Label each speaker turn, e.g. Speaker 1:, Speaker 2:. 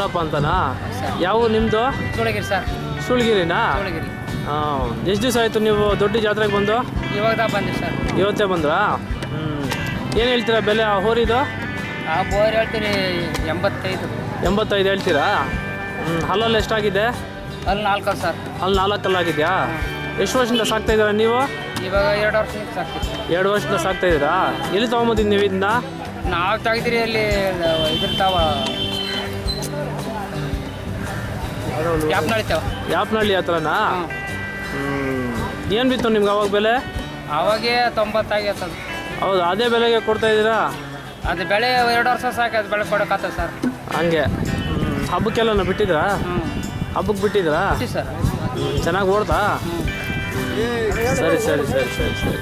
Speaker 1: ಮಲ್ಲಪ್ಪ ಅಂತನಾ? ಯಾವ ನಿಮ್ಮದು?
Speaker 2: ಸೂಳಗಿರಿ ಸರ್.
Speaker 1: ಸುಳ್ಗಿರಿನಾ?
Speaker 2: ಸೂಳಗಿರಿ.
Speaker 1: ಹಾಂ, ಎಷ್ಟು ದಿವಸ ಆಯಿತು ನೀವು ದೊಡ್ಡ ಜಾತ್ರೆಗೆ ಬಂದು?
Speaker 2: ಇವಾಗ ಬಂದಿರಿ ಸರ್.
Speaker 1: ಇವತ್ತೇ ಬಂದ್ರಾ? ಏನು ಹೇಳ್ತೀರಾ ಬೆಲೆ ಆ ಹೋರಿದು?
Speaker 2: ಆ ಬೋರ್ ಹೇಳ್ತೀರಿ 85.
Speaker 1: 85 ಹೇಳ್ತೀರಾ? ಹಲ್ಲಲ್ಲಿ ಎಷ್ಟಾಗಿದೆ?
Speaker 2: ಅಲ್ಲಿ 4 ಸರ್.
Speaker 1: ಅಲ್ಲಿ 4 ಕಲ್ಲಾಗಿದೆಯಾ? ಎಷ್ಟು ವರ್ಷದಿಂದ ಸಾಕ್ತಾ ಇದ್ದೀರಾ ನೀವು?
Speaker 2: ಇವಾಗ 2 ವರ್ಷದಿಂದ ಸಾಕ್ತೀವಿ.
Speaker 1: 2 ವರ್ಷದಿಂದ ಸಾಕ್ತಾ ಇದ್ದೀರಾ? ಎಲ್ಲಿ ತೊಗೊಂಬಂದಿದ್ದು ನೀವು ಇದನ್ನ?
Speaker 2: ನಾವು ತೆಗ್ದಿರಿ ಅಲ್ಲಿ ಇದ್ರತಾವ ಯಾಪ್ನಳಿತಾವ.
Speaker 1: ಯಾಪ್ನಹಳ್ಳಿ ಹತ್ರನಾ? ಏನು ಬಿತ್ತು ನಿಮ್ಗೆ ಅವಾಗ ಬೆಲೆ?
Speaker 2: ಅವಾಗೇ 90 ಆಗೈತೆ.
Speaker 1: ಹೌದು, ಅದೇ ಬೆಲೆಗೆ ಕೊಡ್ತಾ ಇದ್ದೀರಾ?
Speaker 2: ಅದು ಬೆಳೆ 2 ವರ್ಷ ಸಾಕು, ಅದು ಬೆಳೆ ಕೊಡೋಕ್ಕಾಗ್ತದೆ ಸರ್.
Speaker 1: ಹಂಗೆ. ಹಬ್ಬಕ್ಕೆಲ್ಲ ಬಿಟ್ಟಿದ್ರಾ? ಹಬ್ಬಕ್ಕೆ ಬಿಟ್ಟಿದ್ರಾ?
Speaker 2: ಸರ್.
Speaker 1: ಚೆನ್ನಾಗಿ ಓಡ್ತಾ? ಸರಿ ಸರಿ ಸರಿ ಸರಿ ಸರಿ.